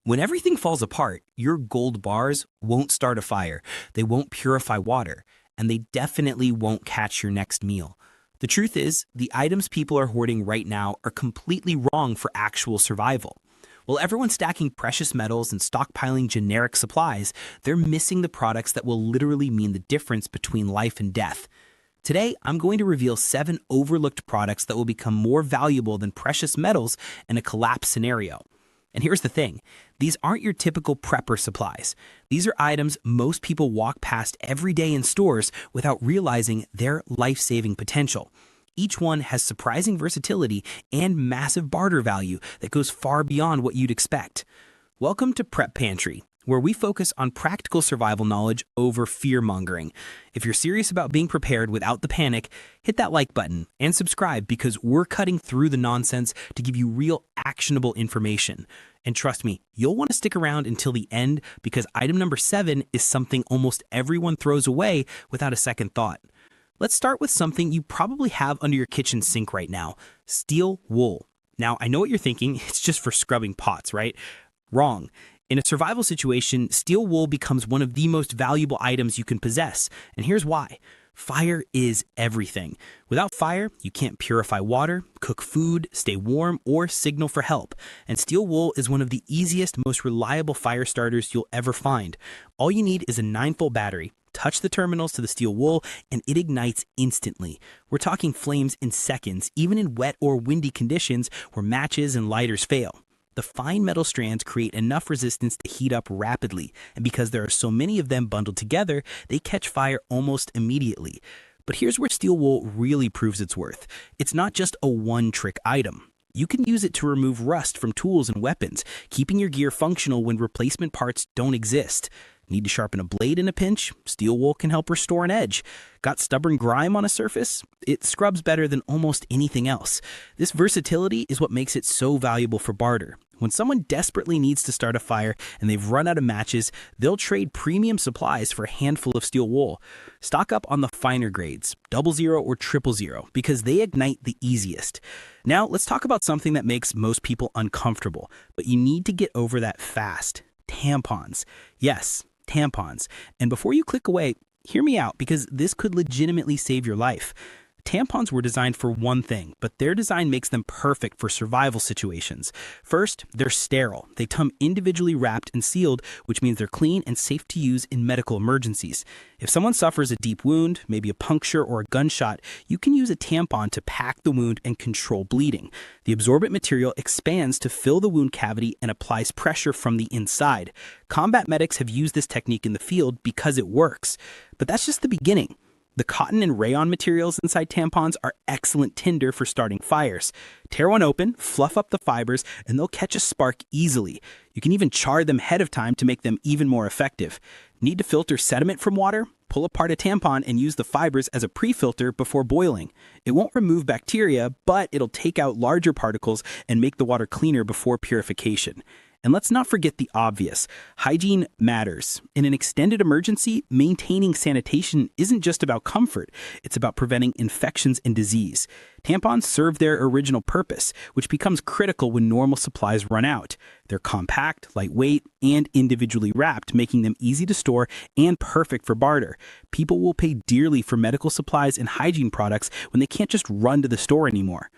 When everything falls apart, your gold bars won't start a fire, they won't purify water, and they definitely won't catch your next meal. The truth is, the items people are hoarding right now are completely wrong for actual survival. While everyone's stacking precious metals and stockpiling generic supplies, they're missing the products that will literally mean the difference between life and death. Today, I'm going to reveal 7 overlooked products that will become more valuable than precious metals in a collapse scenario. And here's the thing, these aren't your typical prepper supplies. These are items most people walk past every day in stores without realizing their life-saving potential. Each one has surprising versatility and massive barter value that goes far beyond what you'd expect. Welcome to Prep Pantry, where we focus on practical survival knowledge over fear-mongering. If you're serious about being prepared without the panic, hit that like button and subscribe because we're cutting through the nonsense to give you real actionable information. And trust me, you'll want to stick around until the end because item number 7 is something almost everyone throws away without a second thought. Let's start with something you probably have under your kitchen sink right now, steel wool. Now, I know what you're thinking, it's just for scrubbing pots, right? Wrong. In a survival situation, steel wool becomes one of the most valuable items you can possess, and here's why. Fire is everything. Without fire, you can't purify water, cook food, stay warm, or signal for help. And steel wool is one of the easiest, most reliable fire starters you'll ever find. All you need is a 9-volt battery. Touch the terminals to the steel wool, and it ignites instantly. We're talking flames in seconds, even in wet or windy conditions where matches and lighters fail. The fine metal strands create enough resistance to heat up rapidly, and because there are so many of them bundled together, they catch fire almost immediately. But here's where steel wool really proves its worth. It's not just a one-trick item. You can use it to remove rust from tools and weapons, keeping your gear functional when replacement parts don't exist. Need to sharpen a blade in a pinch? Steel wool can help restore an edge. Got stubborn grime on a surface? It scrubs better than almost anything else. This versatility is what makes it so valuable for barter. When someone desperately needs to start a fire and they've run out of matches, they'll trade premium supplies for a handful of steel wool. Stock up on the finer grades, 00 or 000, because they ignite the easiest. Now, let's talk about something that makes most people uncomfortable, but you need to get over that fast. Tampons. Yes, tampons. And before you click away, hear me out because this could legitimately save your life. Tampons were designed for one thing, but their design makes them perfect for survival situations. First, they're sterile. They come individually wrapped and sealed, which means they're clean and safe to use in medical emergencies. If someone suffers a deep wound, maybe a puncture or a gunshot, you can use a tampon to pack the wound and control bleeding. The absorbent material expands to fill the wound cavity and applies pressure from the inside. Combat medics have used this technique in the field because it works. But that's just the beginning. The cotton and rayon materials inside tampons are excellent tinder for starting fires. Tear one open, fluff up the fibers, and they'll catch a spark easily. You can even char them ahead of time to make them even more effective. Need to filter sediment from water? Pull apart a tampon and use the fibers as a pre-filter before boiling. It won't remove bacteria, but it'll take out larger particles and make the water cleaner before purification. And let's not forget the obvious. Hygiene matters. In an extended emergency, maintaining sanitation isn't just about comfort. It's about preventing infections and disease. Tampons serve their original purpose, which becomes critical when normal supplies run out. They're compact, lightweight, and individually wrapped, making them easy to store and perfect for barter. People will pay dearly for medical supplies and hygiene products when they can't just run to the store anymore.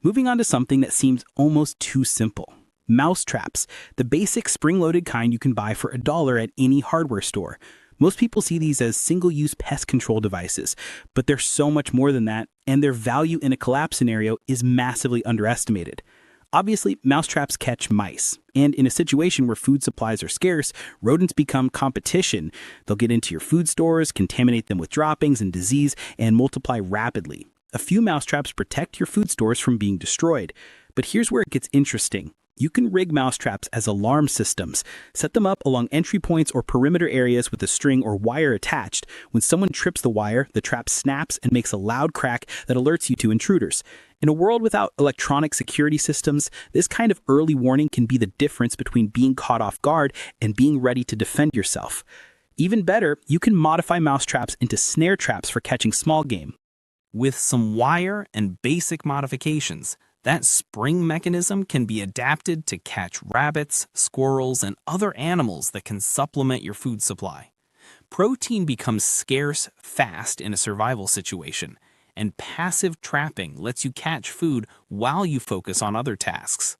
Moving on to something that seems almost too simple. Mouse traps, the basic spring-loaded kind you can buy for $1 at any hardware store. Most people see these as single-use pest control devices, but they're so much more than that, and their value in a collapse scenario is massively underestimated. Obviously, mouse traps catch mice, and in a situation where food supplies are scarce, rodents become competition. They'll get into your food stores, contaminate them with droppings and disease, and multiply rapidly. A few mouse traps protect your food stores from being destroyed. But here's where it gets interesting. You can rig mousetraps as alarm systems. Set them up along entry points or perimeter areas with a string or wire attached. When someone trips the wire, the trap snaps and makes a loud crack that alerts you to intruders. In a world without electronic security systems, this kind of early warning can be the difference between being caught off guard and being ready to defend yourself. Even better, you can modify mousetraps into snare traps for catching small game. With some wire and basic modifications, That spring mechanism can be adapted to catch rabbits, squirrels, and other animals that can supplement your food supply. Protein becomes scarce fast in a survival situation, and passive trapping lets you catch food while you focus on other tasks.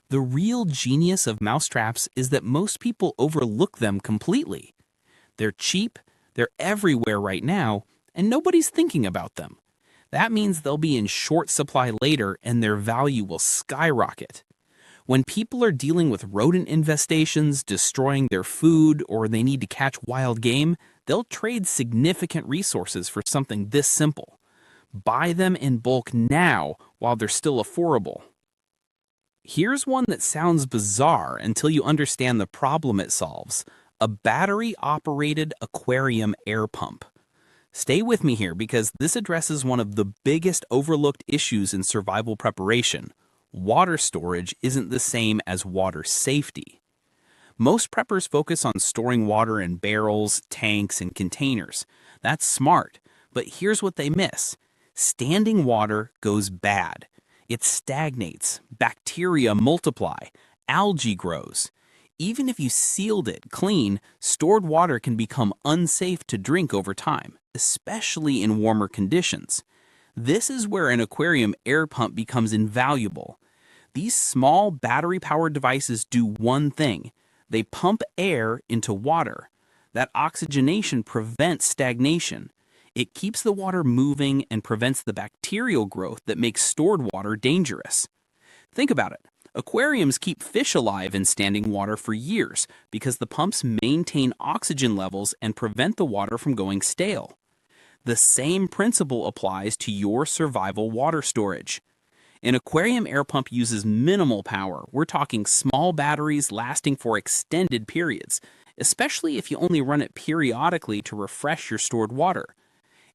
The real genius of mousetraps is that most people overlook them completely. They're cheap, they're everywhere right now, and nobody's thinking about them. That means they'll be in short supply later and their value will skyrocket. When people are dealing with rodent infestations, destroying their food, or they need to catch wild game, they'll trade significant resources for something this simple. Buy them in bulk now while they're still affordable. Here's one that sounds bizarre until you understand the problem it solves: a battery-operated aquarium air pump. Stay with me here because this addresses one of the biggest overlooked issues in survival preparation. Water storage isn't the same as water safety. Most preppers focus on storing water in barrels, tanks, and containers. That's smart, but here's what they miss. Standing water goes bad. It stagnates, bacteria multiply, algae grows. Even if you sealed it clean, stored water can become unsafe to drink over time, especially in warmer conditions. This is where an aquarium air pump becomes invaluable. These small battery-powered devices do one thing. They pump air into water. That oxygenation prevents stagnation. It keeps the water moving and prevents the bacterial growth that makes stored water dangerous. Think about it. Aquariums keep fish alive in standing water for years because the pumps maintain oxygen levels and prevent the water from going stale. The same principle applies to your survival water storage. An aquarium air pump uses minimal power. We're talking small batteries lasting for extended periods, especially if you only run it periodically to refresh your stored water.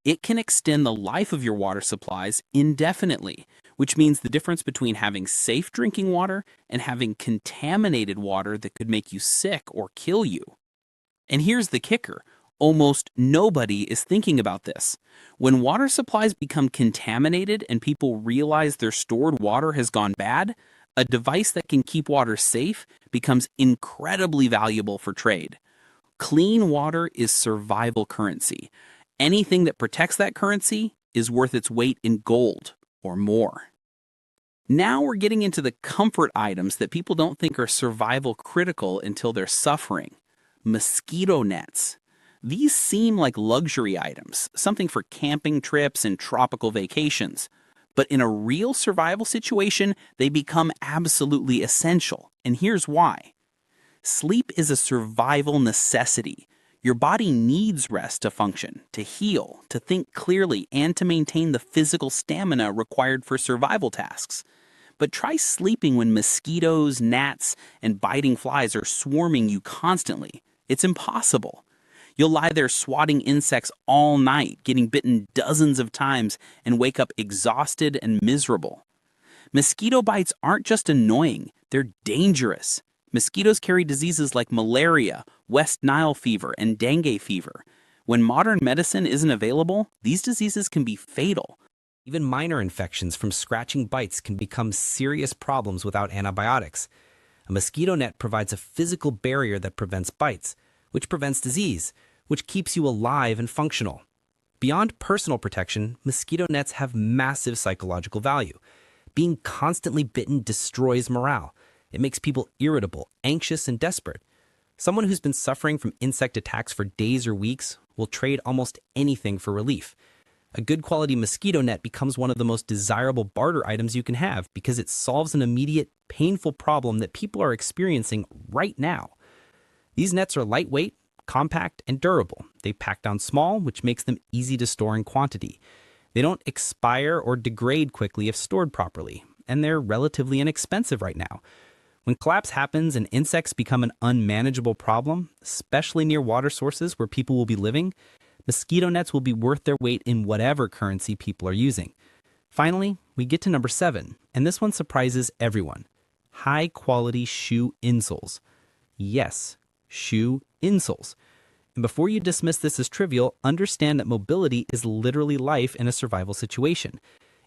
It can extend the life of your water supplies indefinitely, which means the difference between having safe drinking water and having contaminated water that could make you sick or kill you. And here's the kicker. Almost nobody is thinking about this. When water supplies become contaminated and people realize their stored water has gone bad, a device that can keep water safe becomes incredibly valuable for trade. Clean water is survival currency. Anything that protects that currency is worth its weight in gold or more. Now we're getting into the comfort items that people don't think are survival critical until they're suffering. Mosquito nets. These seem like luxury items, something for camping trips and tropical vacations. But in a real survival situation, they become absolutely essential. And here's why. Sleep is a survival necessity. Your body needs rest to function, to heal, to think clearly, and to maintain the physical stamina required for survival tasks. But try sleeping when mosquitoes, gnats, and biting flies are swarming you constantly. It's impossible. You'll lie there swatting insects all night, getting bitten dozens of times, and wake up exhausted and miserable. Mosquito bites aren't just annoying, they're dangerous. Mosquitoes carry diseases like malaria, West Nile fever, and dengue fever. When modern medicine isn't available, these diseases can be fatal. Even minor infections from scratching bites can become serious problems without antibiotics. A mosquito net provides a physical barrier that prevents bites, which prevents disease, which keeps you alive and functional. Beyond personal protection, mosquito nets have massive psychological value. Being constantly bitten destroys morale. It makes people irritable, anxious, and desperate. Someone who's been suffering from insect attacks for days or weeks will trade almost anything for relief. A good quality mosquito net becomes one of the most desirable barter items you can have because it solves an immediate, painful problem that people are experiencing right now. These nets are lightweight, compact, and durable. They pack down small, which makes them easy to store in quantity. They don't expire or degrade quickly if stored properly, and they're relatively inexpensive right now. When collapse happens and insects become an unmanageable problem, especially near water sources where people will be living, mosquito nets will be worth their weight in whatever currency people are using. Finally, we get to number 7, and this one surprises everyone. High-quality shoe insoles. Yes, shoe insoles. And before you dismiss this as trivial, understand that mobility is literally life in a survival situation.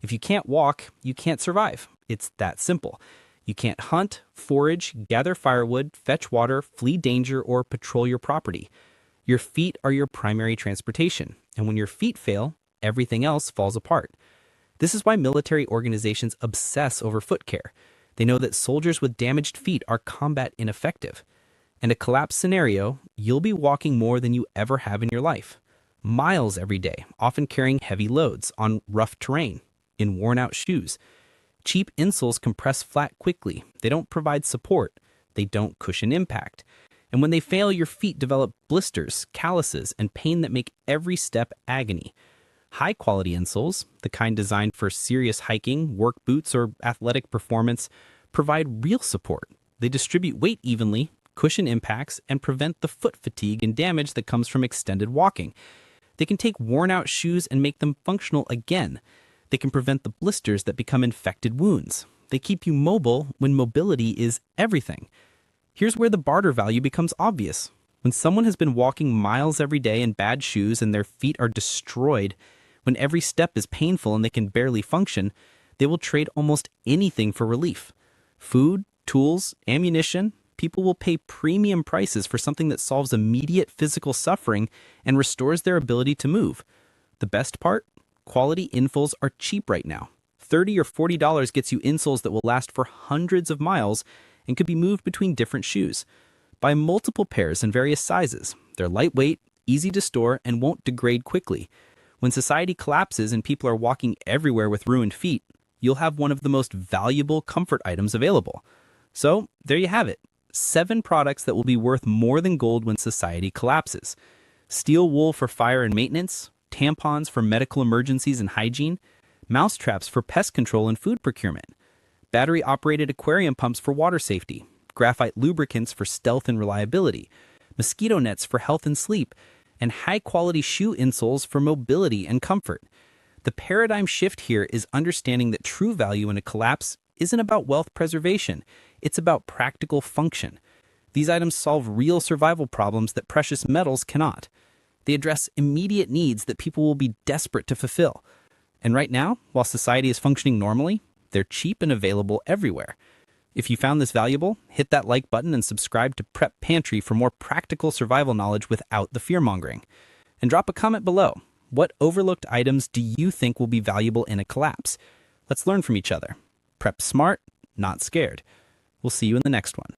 If you can't walk, you can't survive. It's that simple. You can't hunt, forage, gather firewood, fetch water, flee danger, or patrol your property. Your feet are your primary transportation, and when your feet fail, everything else falls apart. This is why military organizations obsess over foot care. They know that soldiers with damaged feet are combat ineffective. In a collapse scenario, you'll be walking more than you ever have in your life. Miles every day, often carrying heavy loads on rough terrain, in worn-out shoes. Cheap insoles compress flat quickly. They don't provide support. They don't cushion impact. And when they fail, your feet develop blisters, calluses, and pain that make every step agony. High-quality insoles, the kind designed for serious hiking, work boots, or athletic performance, provide real support. They distribute weight evenly, cushion impacts, and prevent the foot fatigue and damage that comes from extended walking. They can take worn-out shoes and make them functional again. They can prevent the blisters that become infected wounds. They keep you mobile when mobility is everything. Here's where the barter value becomes obvious. When someone has been walking miles every day in bad shoes and their feet are destroyed, when every step is painful and they can barely function, they will trade almost anything for relief. Food, tools, ammunition. People will pay premium prices for something that solves immediate physical suffering and restores their ability to move. The best part? Quality insoles are cheap right now. $30 or $40 gets you insoles that will last for hundreds of miles and could be moved between different shoes. Buy multiple pairs in various sizes. They're lightweight, easy to store, and won't degrade quickly. When society collapses and people are walking everywhere with ruined feet, you'll have one of the most valuable comfort items available. So, there you have it. 7 products that will be worth more than gold when society collapses. Steel wool for fire and maintenance, tampons for medical emergencies and hygiene, mousetraps for pest control and food procurement, battery-operated aquarium pumps for water safety, graphite lubricants for stealth and reliability, mosquito nets for health and sleep, and high-quality shoe insoles for mobility and comfort. The paradigm shift here is understanding that true value in a collapse isn't about wealth preservation. It's about practical function. These items solve real survival problems that precious metals cannot. They address immediate needs that people will be desperate to fulfill. And right now, while society is functioning normally, they're cheap and available everywhere. If you found this valuable, hit that like button and subscribe to Prep Pantry for more practical survival knowledge without the fear-mongering. And drop a comment below. What overlooked items do you think will be valuable in a collapse? Let's learn from each other. Prep smart, not scared. We'll see you in the next one.